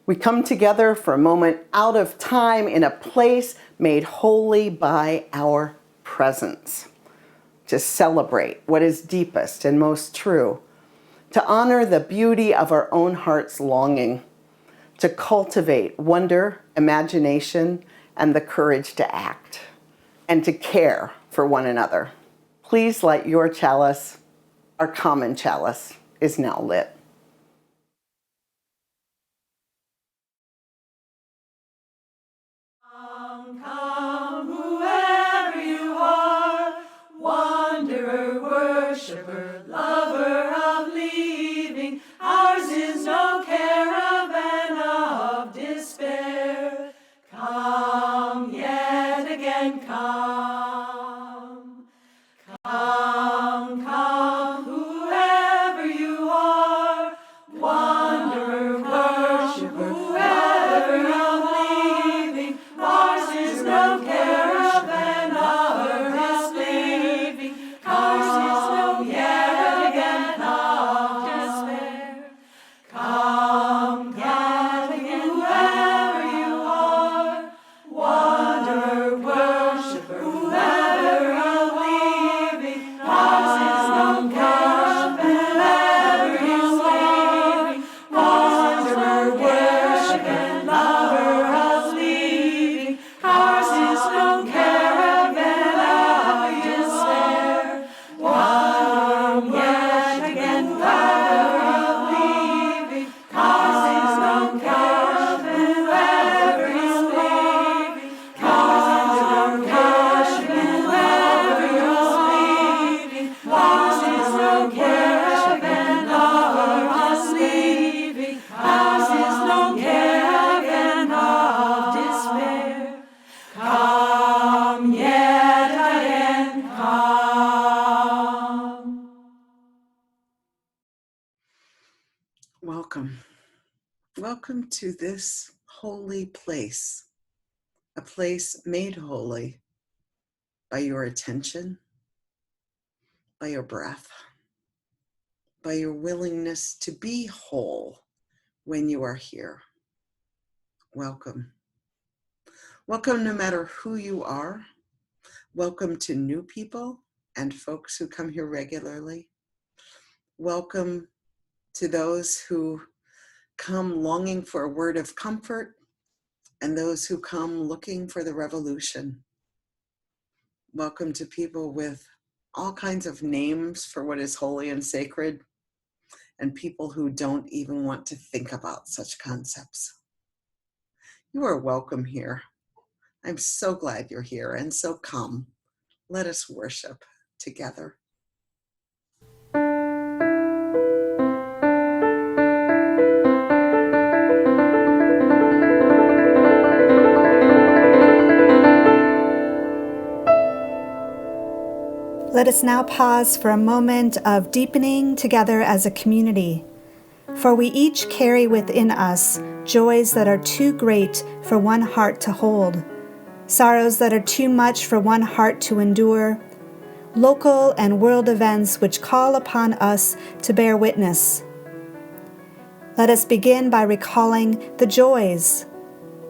We come together for a moment out of time in a place made holy by our presence, to celebrate what is deepest and most true, to honor the beauty of our own heart's longing, to cultivate wonder, imagination, and the courage to act, and to care for one another. Please light your chalice. Our common chalice is now lit. Come, whoever you are, wanderer, worshiper, lover of leaving, ours is no caravan of despair. Come, yet again come. Come, whoever you are, wanderer, worshiper, lover of leaving, ours is no caravan of disbelieving, ours is no yet again of despair. Come, whoever you are, wanderer, worshiper, lover of leaving, ours is no caravan of disbelieving, wanderer, worshiper, lover of leaving, ours is no caravan of despair. Come, yet again, lover of leaving, ours is no caravan, whoever is leaving, ours is no caravan, whoever is leaving, ours is no caravan, lover of leaving, ours is no caravan of despair. Come, yet again, come. Welcome. Welcome to this holy place, a place made holy by your attention, by your breath, by your willingness to be whole when you are here. Welcome. Welcome no matter who you are. Welcome to new people and folks who come here regularly. Welcome to those who come longing for a word of comfort and those who come looking for the revolution. Welcome to people with all kinds of names for what is holy and sacred, and people who don't even want to think about such concepts. You are welcome here. I'm so glad you're here, and so come, let us worship together. Let us now pause for a moment of deepening together as a community, for we each carry within us joys that are too great for one heart to hold, sorrows that are too much for one heart to endure, local and world events which call upon us to bear witness. Let us begin by recalling the joys,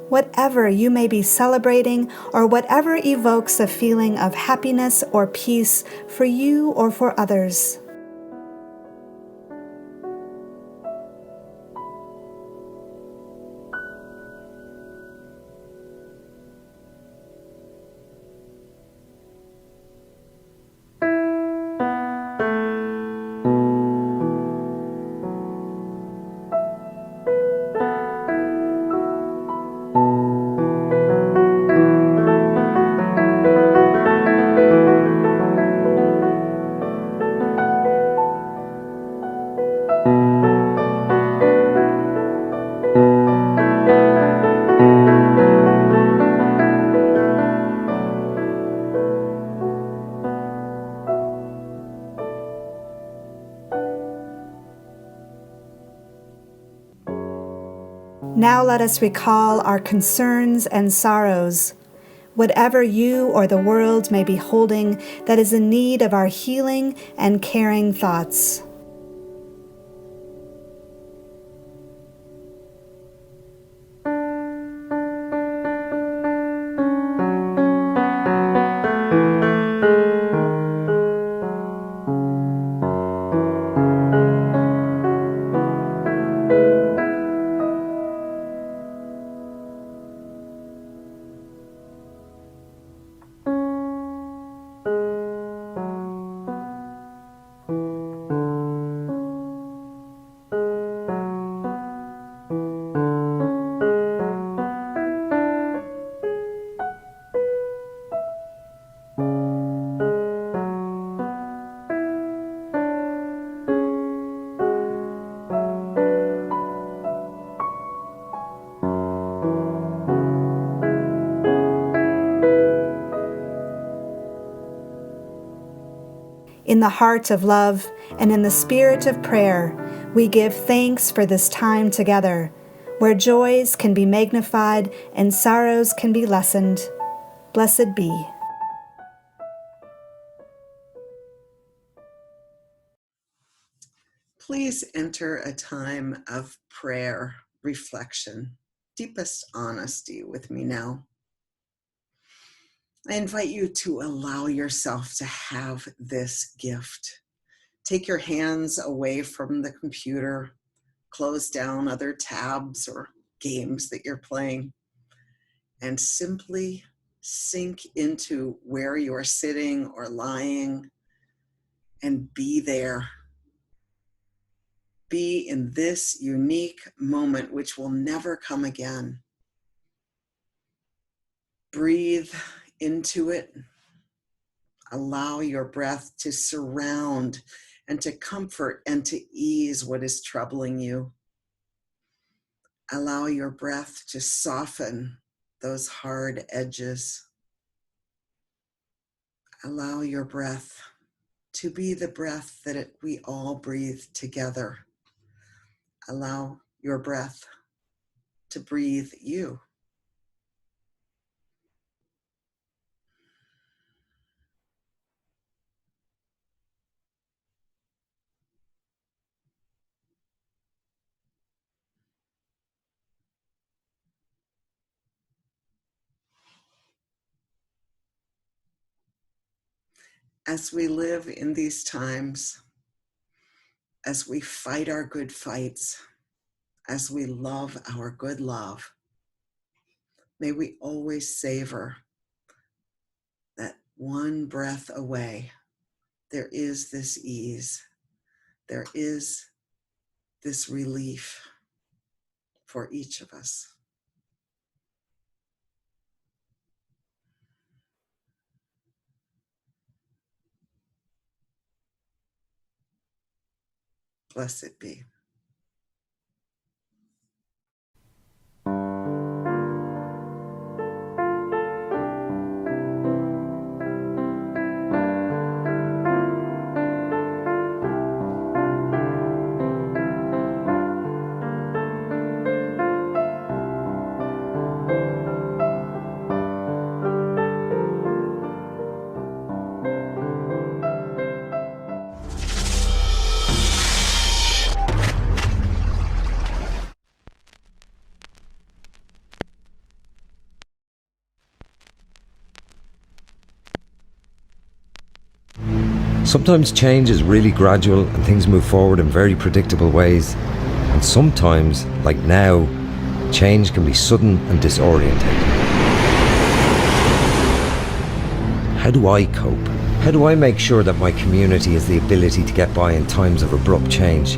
whatever you may be celebrating or whatever evokes a feeling of happiness or peace for you or for others. Now let us recall our concerns and sorrows, whatever you or the world may be holding that is in need of our healing and caring thoughts. In the heart of love and in the spirit of prayer, we give thanks for this time together, where joys can be magnified and sorrows can be lessened. Blessed be. Please enter a time of prayer, reflection, deepest honesty with me now. I invite you to allow yourself to have this gift. Take your hands away from the computer, close down other tabs or games that you're playing, and simply sink into where you're sitting or lying and be there. Be in this unique moment, which will never come again. Breathe into it. Allow your breath to surround and to comfort and to ease what is troubling you. Allow your breath to soften those hard edges. Allow your breath to be the breath that we all breathe together. Allow your breath to breathe you. As we live in these times, as we fight our good fights, as we love our good love, may we always savor that one breath away. There is this ease. There is this relief for each of us. Blessed be. Sometimes change is really gradual and things move forward in very predictable ways. And sometimes, like now, change can be sudden and disorientating. How do I cope? How do I make sure that my community has the ability to get by in times of abrupt change?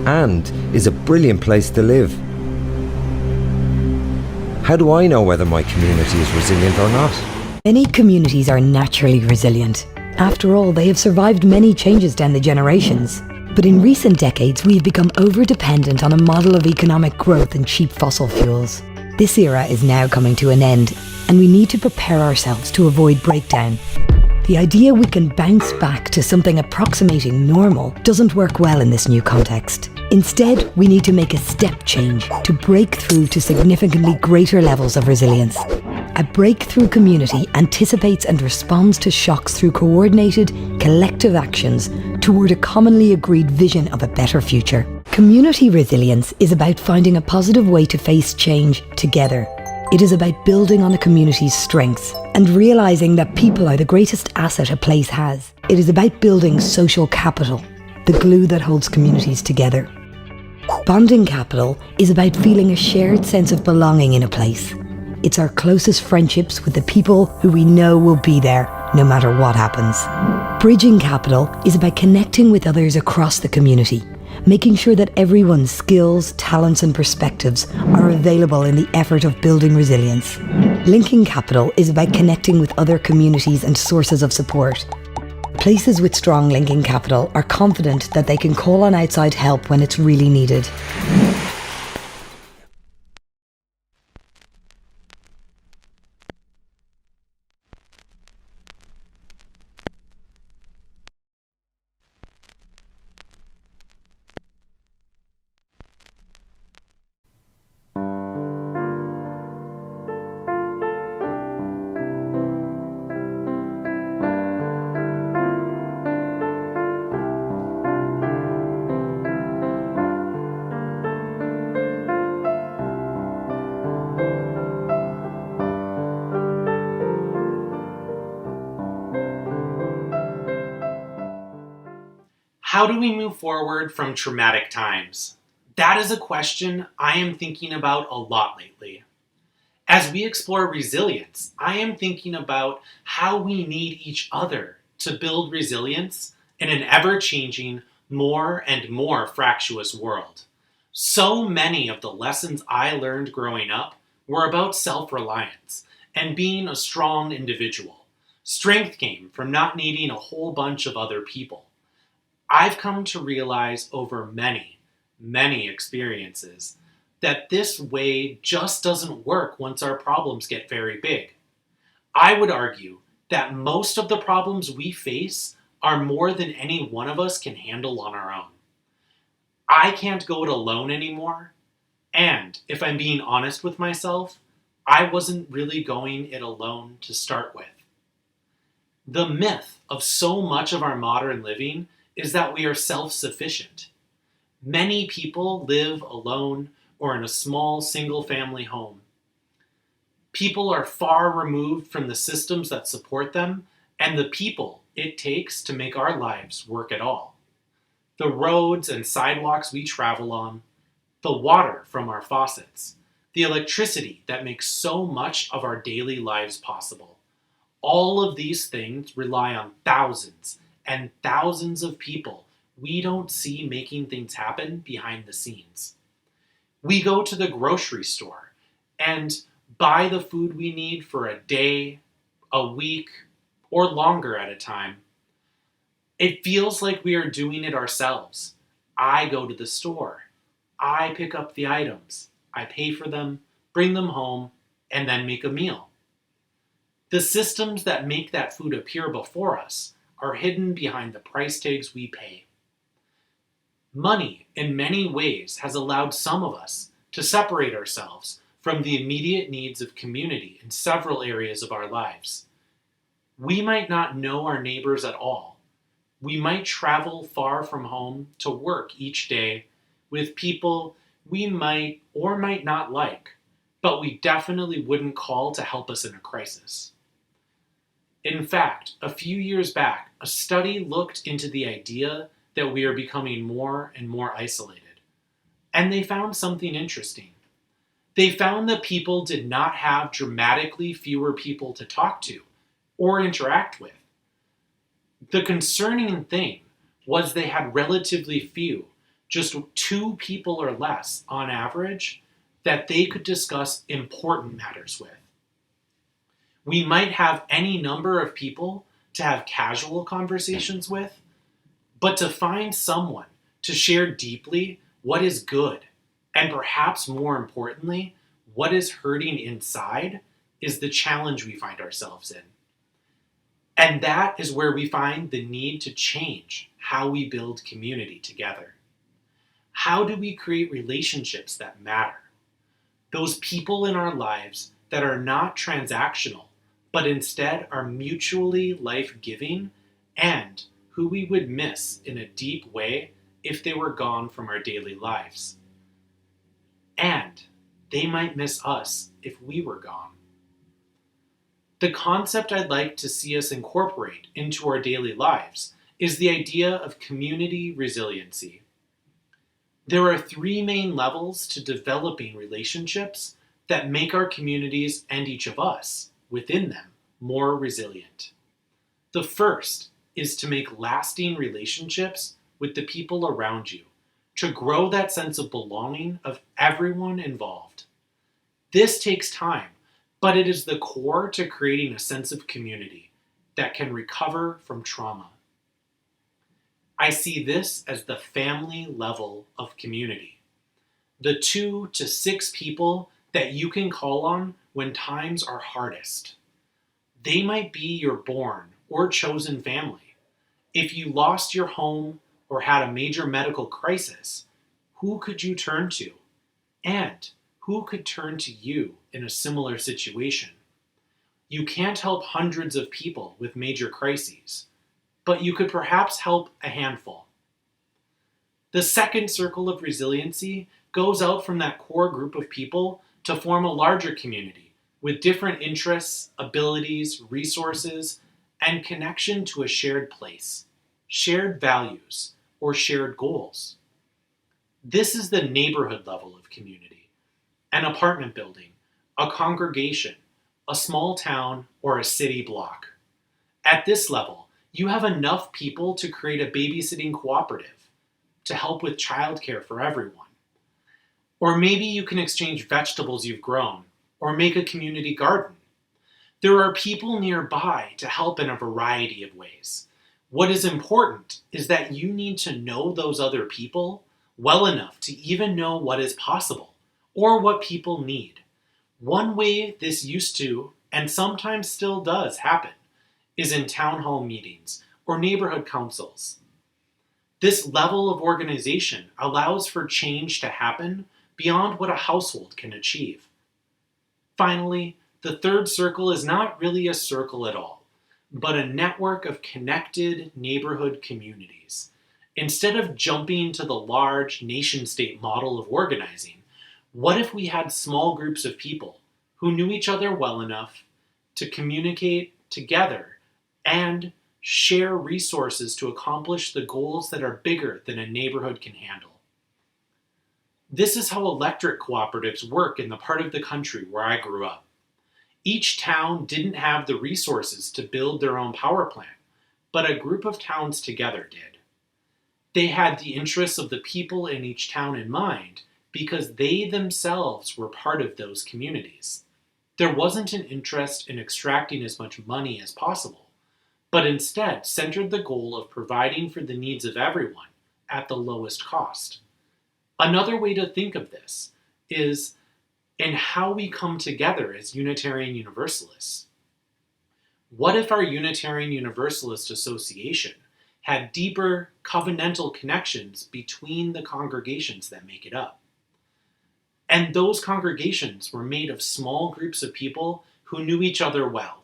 And is a brilliant place to live? How do I know whether my community is resilient or not? Many communities are naturally resilient. After all, they have survived many changes down the generations. But in recent decades, we have become over-dependent on a model of economic growth and cheap fossil fuels. This era is now coming to an end, and we need to prepare ourselves to avoid breakdown. The idea we can bounce back to something approximating normal doesn't work well in this new context. Instead, we need to make a step change to break through to significantly greater levels of resilience. A breakthrough community anticipates and responds to shocks through coordinated, collective actions toward a commonly agreed vision of a better future. Community resilience is about finding a positive way to face change together. It is about building on a community's strengths and realizing that people are the greatest asset a place has. It is about building social capital, the glue that holds communities together. Bonding capital is about feeling a shared sense of belonging in a place. It's our closest friendships with the people who we know will be there no matter what happens. Bridging capital is about connecting with others across the community, making sure that everyone's skills, talents and perspectives are available in the effort of building resilience. Linking capital is about connecting with other communities and sources of support. Places with strong linking capital are confident that they can call on outside help when it's really needed. How do we move forward from traumatic times? That is a question I am thinking about a lot lately. As we explore resilience, I am thinking about how we need each other to build resilience in an ever-changing, more and more fractious world. So many of the lessons I learned growing up were about self-reliance and being a strong individual. Strength came from not needing a whole bunch of other people. I've come to realize over many, many experiences that this way just doesn't work once our problems get very big. I would argue that most of the problems we face are more than any one of us can handle on our own. I can't go it alone anymore, and if I'm being honest with myself, I wasn't really going it alone to start with. The myth of so much of our modern living is that we are self-sufficient. Many people live alone or in a small single-family home. People are far removed from the systems that support them and the people it takes to make our lives work at all. The roads and sidewalks we travel on, the water from our faucets, the electricity that makes so much of our daily lives possible. All of these things rely on thousands and thousands of people we don't see making things happen behind the scenes. We go to the grocery store and buy the food we need for a day, a week, or longer at a time. It feels like we are doing it ourselves. I go to the store. I pick up the items. I pay for them, bring them home, and then make a meal. The systems that make that food appear before us are hidden behind the price tags we pay. Money, in many ways, has allowed some of us to separate ourselves from the immediate needs of community in several areas of our lives. We might not know our neighbors at all. We might travel far from home to work each day with people we might or might not like, but we definitely wouldn't call to help us in a crisis. In fact, a few years back, a study looked into the idea that we are becoming more and more isolated. And they found something interesting. They found that people did not have dramatically fewer people to talk to or interact with. The concerning thing was they had relatively few, just 2 people or less on average, that they could discuss important matters with. We might have any number of people to have casual conversations with, but to find someone to share deeply what is good, and perhaps more importantly, what is hurting inside, is the challenge we find ourselves in. And that is where we find the need to change how we build community together. How do we create relationships that matter? Those people in our lives that are not transactional, but instead are mutually life-giving and who we would miss in a deep way if they were gone from our daily lives. And they might miss us if we were gone. The concept I'd like to see us incorporate into our daily lives is the idea of community resiliency. There are 3 main levels to developing relationships that make our communities and each of us within them more resilient. The first is to make lasting relationships with the people around you, to grow that sense of belonging of everyone involved. This takes time, but it is the core to creating a sense of community that can recover from trauma. I see this as the family level of community. The 2 to 6 people that you can call on when times are hardest. They might be your born or chosen family. If you lost your home or had a major medical crisis, who could you turn to? And who could turn to you in a similar situation? You can't help hundreds of people with major crises, but you could perhaps help a handful. The second circle of resiliency goes out from that core group of people to form a larger community with different interests, abilities, resources, and connection to a shared place, shared values, or shared goals. This is the neighborhood level of community: an apartment building, a congregation, a small town, or a city block. At this level, you have enough people to create a babysitting cooperative to help with childcare for everyone. Or maybe you can exchange vegetables you've grown, or make a community garden. There are people nearby to help in a variety of ways. What is important is that you need to know those other people well enough to even know what is possible or what people need. One way this used to, and sometimes still does, happen is in town hall meetings or neighborhood councils. This level of organization allows for change to happen beyond what a household can achieve. Finally, the third circle is not really a circle at all, but a network of connected neighborhood communities. Instead of jumping to the large nation-state model of organizing, what if we had small groups of people who knew each other well enough to communicate together and share resources to accomplish the goals that are bigger than a neighborhood can handle? This is how electric cooperatives work in the part of the country where I grew up. Each town didn't have the resources to build their own power plant, but a group of towns together did. They had the interests of the people in each town in mind because they themselves were part of those communities. There wasn't an interest in extracting as much money as possible, but instead centered the goal of providing for the needs of everyone at the lowest cost. Another way to think of this is in how we come together as Unitarian Universalists. What if our Unitarian Universalist Association had deeper covenantal connections between the congregations that make it up? And those congregations were made of small groups of people who knew each other well,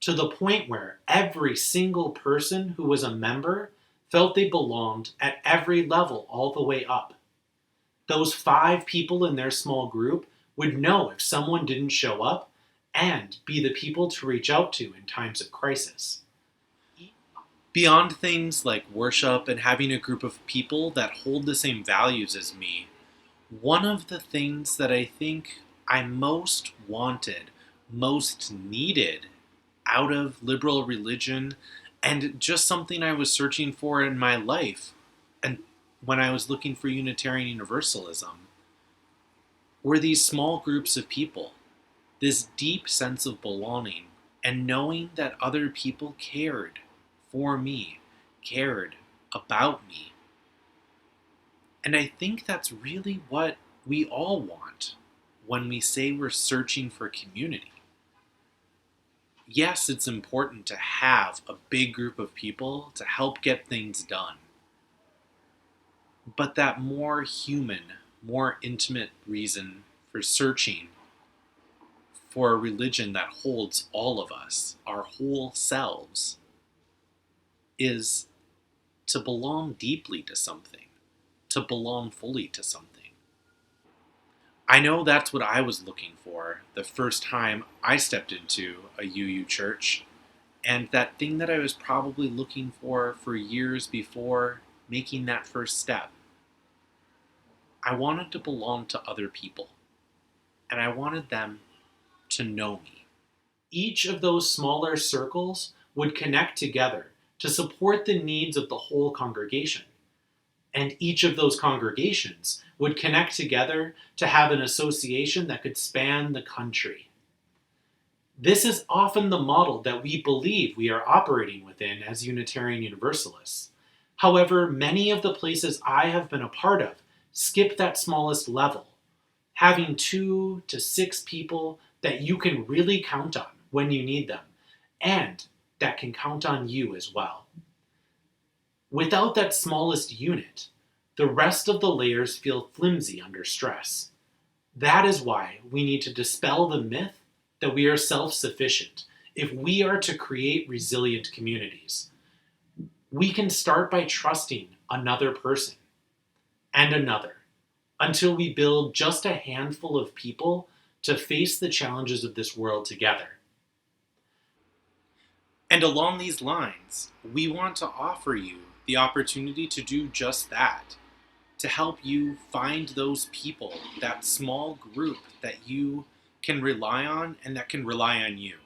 to the point where every single person who was a member felt they belonged at every level all the way up. Those 5 people in their small group would know if someone didn't show up and be the people to reach out to in times of crisis. Beyond things like worship and having a group of people that hold the same values as me, one of the things that I think I most wanted, most needed out of liberal religion, and just something I was searching for in my life, and when I was looking for Unitarian Universalism, were these small groups of people, this deep sense of belonging, and knowing that other people cared for me, cared about me. And I think that's really what we all want when we say we're searching for community. Yes, it's important to have a big group of people to help get things done. But that more human, more intimate reason for searching for a religion that holds all of us, our whole selves, is to belong deeply to something, to belong fully to something. I know that's what I was looking for the first time I stepped into a UU church, and that thing that I was probably looking for years before making that first step. I wanted to belong to other people, and I wanted them to know me. Each of those smaller circles would connect together to support the needs of the whole congregation. And each of those congregations would connect together to have an association that could span the country. This is often the model that we believe we are operating within as Unitarian Universalists. However, many of the places I have been a part of skip that smallest level, having 2 to 6 people that you can really count on when you need them, and that can count on you as well. Without that smallest unit, the rest of the layers feel flimsy under stress. That is why we need to dispel the myth that we are self-sufficient if we are to create resilient communities. We can start by trusting another person and another until we build just a handful of people to face the challenges of this world together. And along these lines, we want to offer you the opportunity to do just that, to help you find those people, that small group that you can rely on and that can rely on you.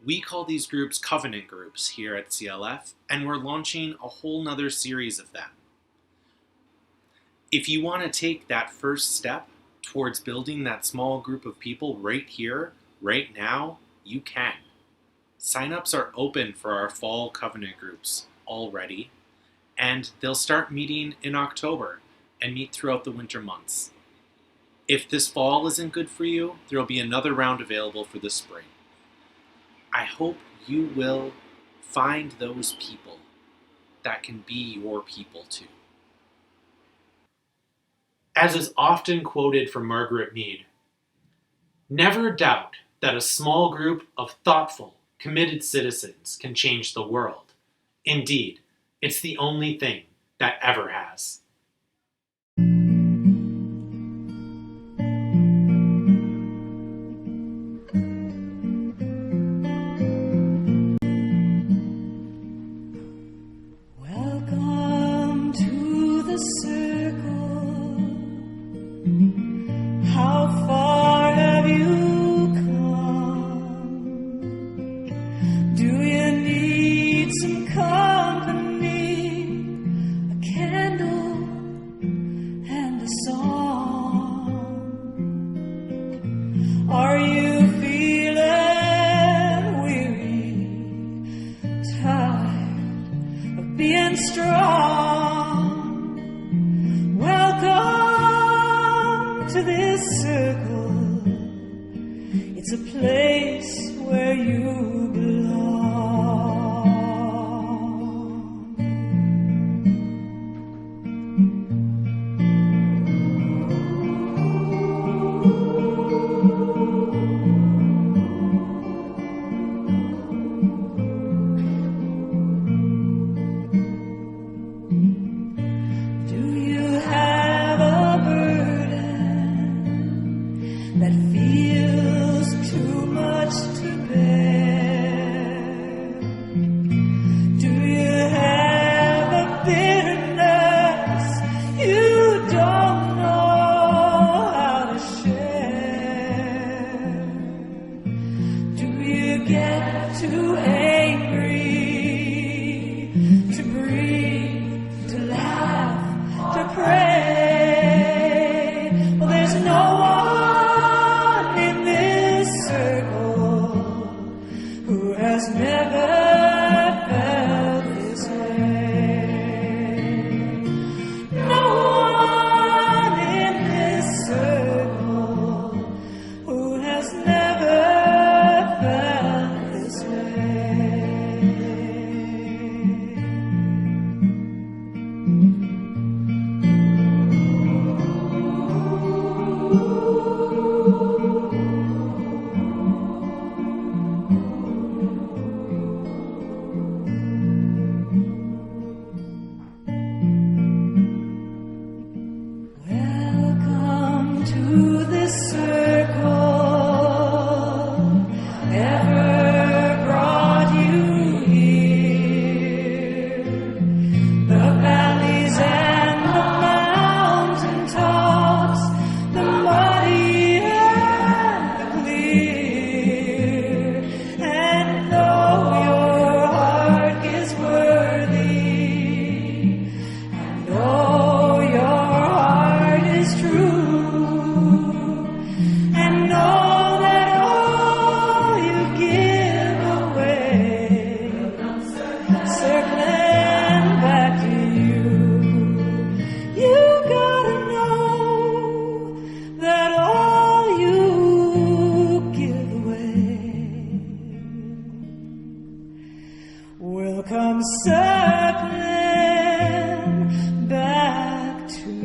We call these groups covenant groups here at CLF, and we're launching a whole nother series of them. If you want to take that first step towards building that small group of people right here, right now, you can. Sign-ups are open for our fall covenant groups already, and they'll start meeting in October and meet throughout the winter months. If this fall isn't good for you, there'll be another round available for the spring. I hope you will find those people that can be your people too. As is often quoted from Margaret Mead, never doubt that a small group of thoughtful, committed citizens can change the world. Indeed, it's the only thing that ever has. Welcome to the circle. How far have you come? Do you need some company? A candle and a song? Are you feeling weary, tired of being strong? Welcome to this circle. It's a place where you belong. Do you have a burden that feels too much to bear? Do you have a bitterness you don't know how to share? Do you get too angry to breathe, to laugh, to pray? Well, there's no one in this circle who has never felt this way. No one in this circle who has never felt this way. Welcome to this circle. Ever brought you here? The valleys and the mountain tops, the muddy and the clear. And though your heart is worthy, and though your heart is true, and know that all you give away circling back to you, you gotta know that all you give away will come circling back to you.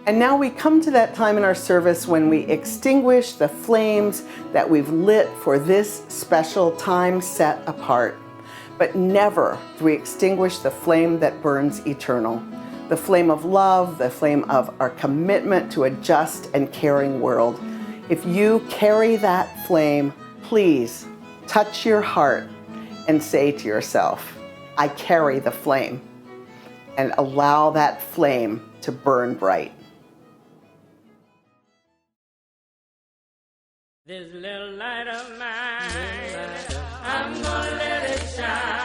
And now we come to that time in our service when we extinguish the flames that we've lit for this special time set apart. But never do we extinguish the flame that burns eternal. The flame of love, the flame of our commitment to a just and caring world. If you carry that flame, please touch your heart and say to yourself, I carry the flame, and allow that flame to burn bright. This little light of mine, I'm gonna let it shine.